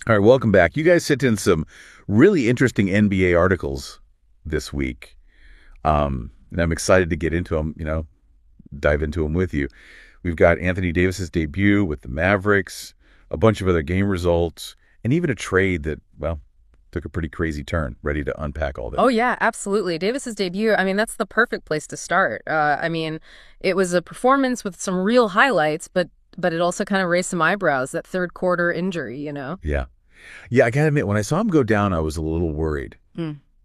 All right, welcome back. You guys sent in some really interesting NBA articles this week, and I'm excited to get into them, dive into them with you. We've got Anthony Davis's debut with the Mavericks, a bunch of other game results, and even a trade that, well, took a pretty crazy turn. Ready to unpack all that. Oh, yeah, absolutely. Davis's debut, that's the perfect place to start. It was a performance with some real highlights, but it also kind of raised some eyebrows, that third quarter injury, Yeah. Yeah, I gotta admit, when I saw him go down, I was a little worried,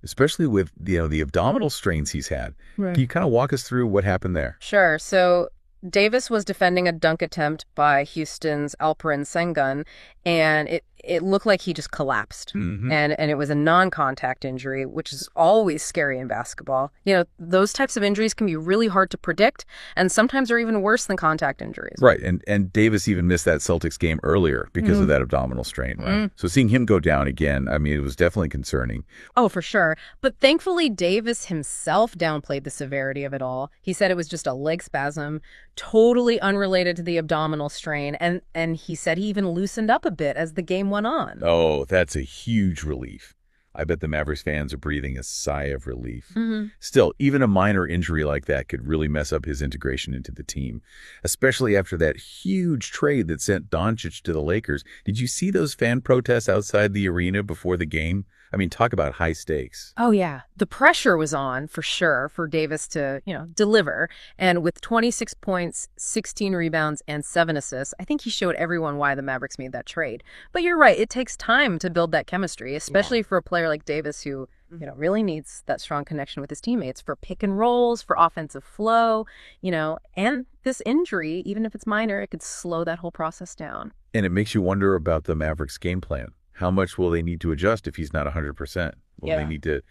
especially with, the abdominal strains he's had. Right. Can you kind of walk us through what happened there? Sure. So Davis was defending a dunk attempt by Houston's Alperen Sengun, and it looked like he just collapsed. Mm-hmm. And it was a non-contact injury, which is always scary in basketball. Those types of injuries can be really hard to predict, and sometimes are even worse than contact injuries. Right, and Davis even missed that Celtics game earlier because of that abdominal strain, right? So seeing him go down again, it was definitely concerning. Oh, for sure. But thankfully, Davis himself downplayed the severity of it all. He said it was just a leg spasm, totally unrelated to the abdominal strain, and he said he even loosened up a bit as the game went on. Oh, that's a huge relief. I bet the Mavericks fans are breathing a sigh of relief. Mm-hmm. Still, even a minor injury like that could really mess up his integration into the team, especially after that huge trade that sent Doncic to the Lakers. Did you see those fan protests outside the arena before the game? Talk about high stakes. Oh, yeah. The pressure was on, for sure, for Davis to, deliver. And with 26 points, 16 rebounds, and 7 assists, I think he showed everyone why the Mavericks made that trade. But you're right. It takes time to build that chemistry, especially for a player like Davis who, really needs that strong connection with his teammates for pick and rolls, for offensive flow, and this injury, even if it's minor, it could slow that whole process down. And it makes you wonder about the Mavericks' game plan. How much will they need to adjust if he's not 100%? Will they need to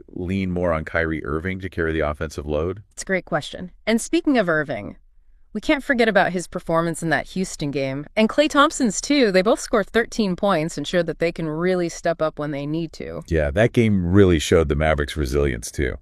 lean more on Kyrie Irving to carry the offensive load? It's a great question. And speaking of Irving, we can't forget about his performance in that Houston game. And Klay Thompson's too. They both scored 13 points and showed that they can really step up when they need to. Yeah, that game really showed the Mavericks' resilience too.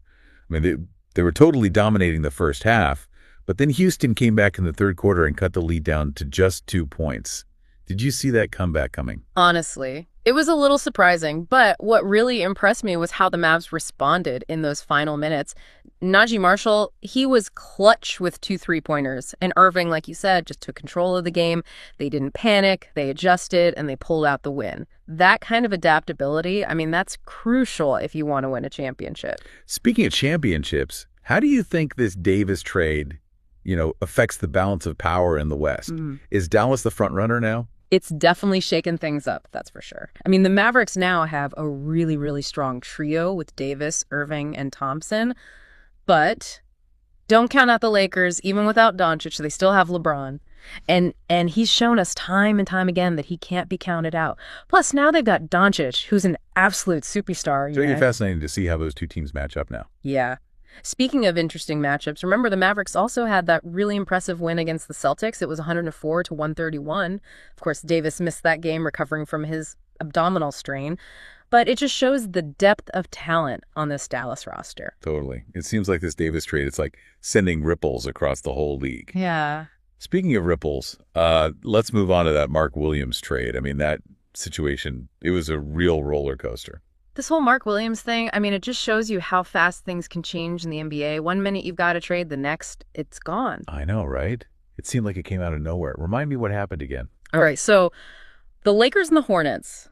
They were totally dominating the first half, but then Houston came back in the third quarter and cut the lead down to just 2 points. Did you see that comeback coming? Honestly, it was a little surprising, but what really impressed me was how the Mavs responded in those final minutes. Najee Marshall, he was clutch with 2 3-pointers, and Irving, like you said, just took control of the game. They didn't panic, they adjusted, and they pulled out the win. That kind of adaptability, that's crucial if you want to win a championship. Speaking of championships, how do you think this Davis trade, affects the balance of power in the West? Is Dallas the front runner now? It's definitely shaken things up, that's for sure. The Mavericks now have a really, really strong trio with Davis, Irving, and Thompson. But don't count out the Lakers. Even without Doncic, they still have LeBron. And he's shown us time and time again that he can't be counted out. Plus, now they've got Doncic, who's an absolute superstar. It's going to be fascinating to see how those two teams match up now. Yeah. Speaking of interesting matchups, remember the Mavericks also had that really impressive win against the Celtics. It was 104 to 131. Of course, Davis missed that game recovering from his abdominal strain. But it just shows the depth of talent on this Dallas roster. Totally. It seems like this Davis trade, it's like sending ripples across the whole league. Yeah. Speaking of ripples, let's move on to that Mark Williams trade. That situation, it was a real roller coaster. This whole Mark Williams thing, it just shows you how fast things can change in the NBA. One minute you've got a trade, the next it's gone. I know, right? It seemed like it came out of nowhere. Remind me what happened again. All right, so the Lakers and the Hornets,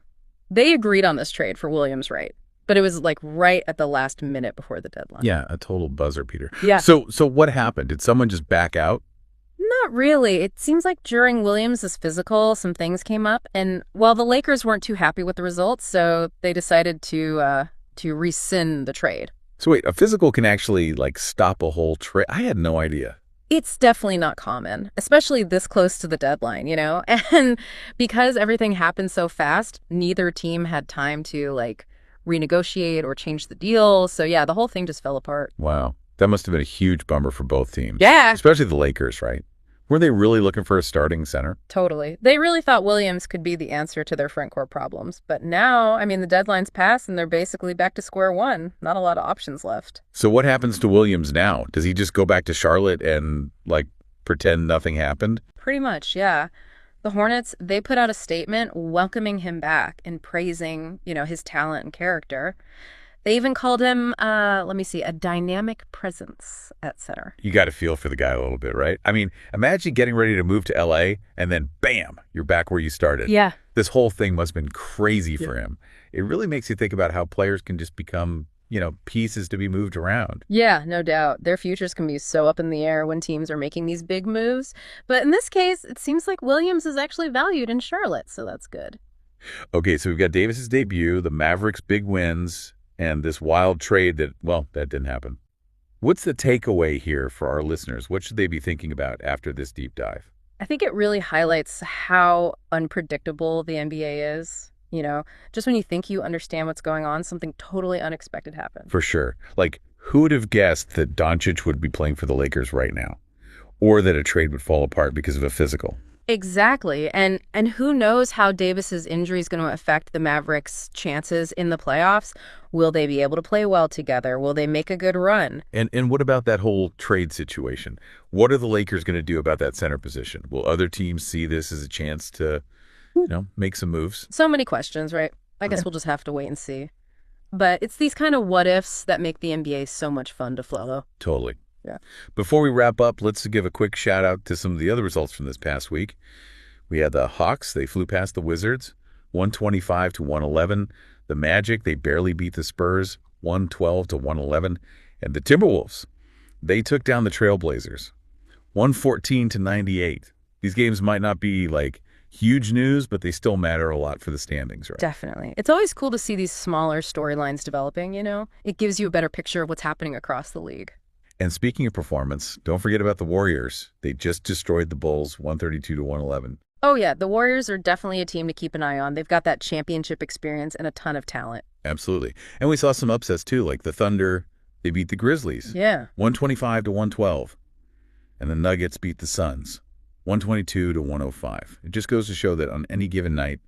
they agreed on this trade for Williams, right? But it was right at the last minute before the deadline. Yeah, a total buzzer, Peter. Yeah. So what happened? Did someone just back out? Not really. It seems like during Williams' physical, some things came up. And, the Lakers weren't too happy with the results, so they decided to rescind the trade. So wait, a physical can actually, stop a whole trade? I had no idea. It's definitely not common, especially this close to the deadline, And because everything happened so fast, neither team had time to, renegotiate or change the deal. So, yeah, the whole thing just fell apart. Wow. That must have been a huge bummer for both teams. Yeah. Especially the Lakers, right? Were they really looking for a starting center? Totally. They really thought Williams could be the answer to their front court problems. But now, the deadline's passed and they're basically back to square one. Not a lot of options left. So what happens to Williams now? Does he just go back to Charlotte and, pretend nothing happened? Pretty much, yeah. The Hornets, they put out a statement welcoming him back and praising, his talent and character. They even called him, let me see, a dynamic presence at center. You got to feel for the guy a little bit, right? I mean, imagine getting ready to move to LA and then bam, you're back where you started. Yeah. This whole thing must have been crazy for him. It really makes you think about how players can just become, pieces to be moved around. Yeah, no doubt. Their futures can be so up in the air when teams are making these big moves. But in this case, it seems like Williams is actually valued in Charlotte, so that's good. Okay, so we've got Davis's debut, the Mavericks' big wins, and this wild trade that, well, that didn't happen. What's the takeaway here for our listeners? What should they be thinking about after this deep dive? I think it really highlights how unpredictable the NBA is. Just when you think you understand what's going on, something totally unexpected happens. For sure. Like, who would have guessed that Doncic would be playing for the Lakers right now? Or that a trade would fall apart because of a physical? Exactly. And who knows how Davis's injury is going to affect the Mavericks' chances in the playoffs? Will they be able to play well together? Will they make a good run? And what about that whole trade situation? What are the Lakers going to do about that center position? Will other teams see this as a chance to, make some moves? So many questions, right? I guess we'll just have to wait and see. But it's these kind of what-ifs that make the NBA so much fun to follow. Totally. Yeah. Before we wrap up, let's give a quick shout out to some of the other results from this past week. We had the Hawks. They flew past the Wizards, 125-111. The Magic, they barely beat the Spurs, 112-111. And the Timberwolves, they took down the Trailblazers, 114-98. These games might not be like huge news, but they still matter a lot for the standings, right? Definitely. It's always cool to see these smaller storylines developing, It gives you a better picture of what's happening across the league. And speaking of performance, don't forget about the Warriors. They just destroyed the Bulls, 132-111. Oh, yeah. The Warriors are definitely a team to keep an eye on. They've got that championship experience and a ton of talent. Absolutely. And we saw some upsets, too, like the Thunder. They beat the Grizzlies, Yeah. 125-112. And the Nuggets beat the Suns, 122-105. It just goes to show that on any given night,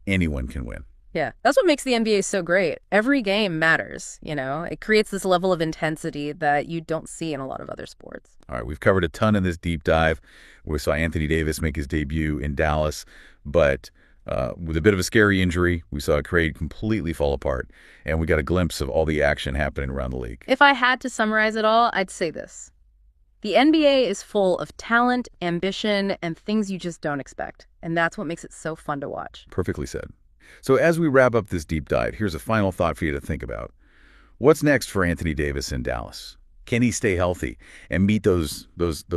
anyone can win. Yeah, that's what makes the NBA so great. Every game matters, It creates this level of intensity that you don't see in a lot of other sports. All right, we've covered a ton in this deep dive. We saw Anthony Davis make his debut in Dallas, but with a bit of a scary injury, we saw Klay completely fall apart, and we got a glimpse of all the action happening around the league. If I had to summarize it all, I'd say this. The NBA is full of talent, ambition, and things you just don't expect, and that's what makes it so fun to watch. Perfectly said. So as we wrap up this deep dive, here's a final thought for you to think about. What's next for Anthony Davis in Dallas? Can he stay healthy and meet those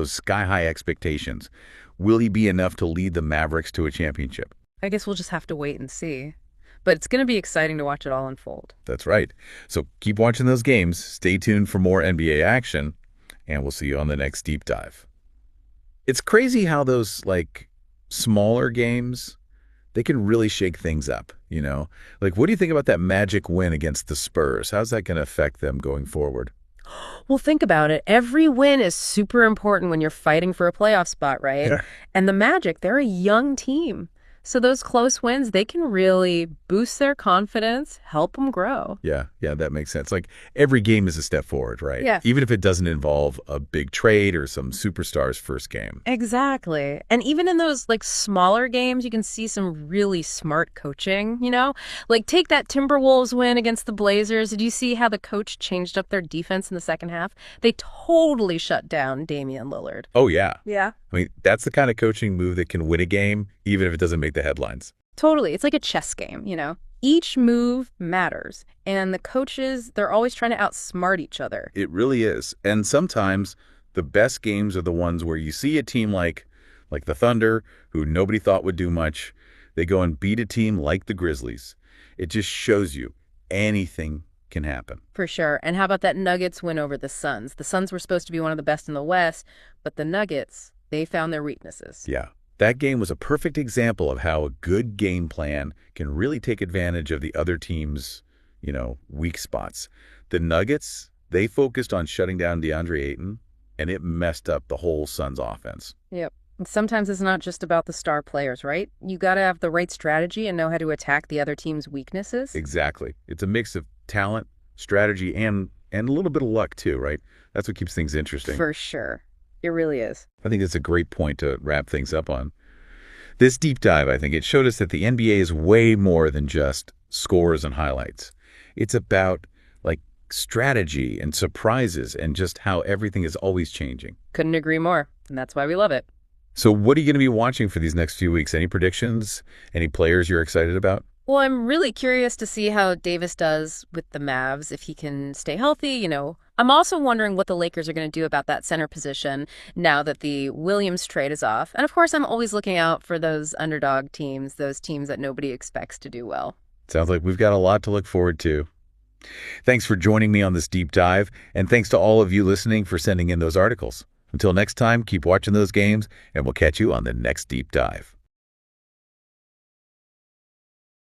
sky-high expectations? Will he be enough to lead the Mavericks to a championship? I guess we'll just have to wait and see. But it's going to be exciting to watch it all unfold. That's right. So keep watching those games. Stay tuned for more NBA action, and we'll see you on the next deep dive. It's crazy how those, smaller games, they can really shake things up, Like, what do you think about that Magic win against the Spurs? How's that going to affect them going forward? Well, think about it. Every win is super important when you're fighting for a playoff spot, right? Yeah. And the Magic, they're a young team. So those close wins, they can really boost their confidence, help them grow. Yeah, that makes sense. Like, every game is a step forward, right? Yeah. Even if it doesn't involve a big trade or some superstar's first game. Exactly. And even in those smaller games, you can see some really smart coaching, Like take that Timberwolves win against the Blazers. Did you see how the coach changed up their defense in the second half? They totally shut down Damian Lillard. Oh, yeah. Yeah. I mean, that's the kind of coaching move that can win a game, even if it doesn't make the headlines. Totally. It's like a chess game, Each move matters. And the coaches, they're always trying to outsmart each other. It really is. And sometimes the best games are the ones where you see a team like the Thunder, who nobody thought would do much. They go and beat a team like the Grizzlies. It just shows you anything can happen. For sure. And how about that Nuggets win over the Suns? The Suns were supposed to be one of the best in the West, but the Nuggets, they found their weaknesses. Yeah. That game was a perfect example of how a good game plan can really take advantage of the other team's, weak spots. The Nuggets, they focused on shutting down DeAndre Ayton, and it messed up the whole Suns offense. Yep. And sometimes it's not just about the star players, right? You got to have the right strategy and know how to attack the other team's weaknesses. Exactly. It's a mix of talent, strategy, and a little bit of luck, too, right? That's what keeps things interesting. For sure. It really is. I think that's a great point to wrap things up on. This deep dive, I think, it showed us that the NBA is way more than just scores and highlights. It's about strategy and surprises and just how everything is always changing. Couldn't agree more, and that's why we love it. So what are you going to be watching for these next few weeks? Any predictions? Any players you're excited about? Well, I'm really curious to see how Davis does with the Mavs, if he can stay healthy, I'm also wondering what the Lakers are going to do about that center position now that the Williams trade is off. And of course, I'm always looking out for those underdog teams, those teams that nobody expects to do well. Sounds like we've got a lot to look forward to. Thanks for joining me on this deep dive, and thanks to all of you listening for sending in those articles. Until next time, keep watching those games, and we'll catch you on the next deep dive.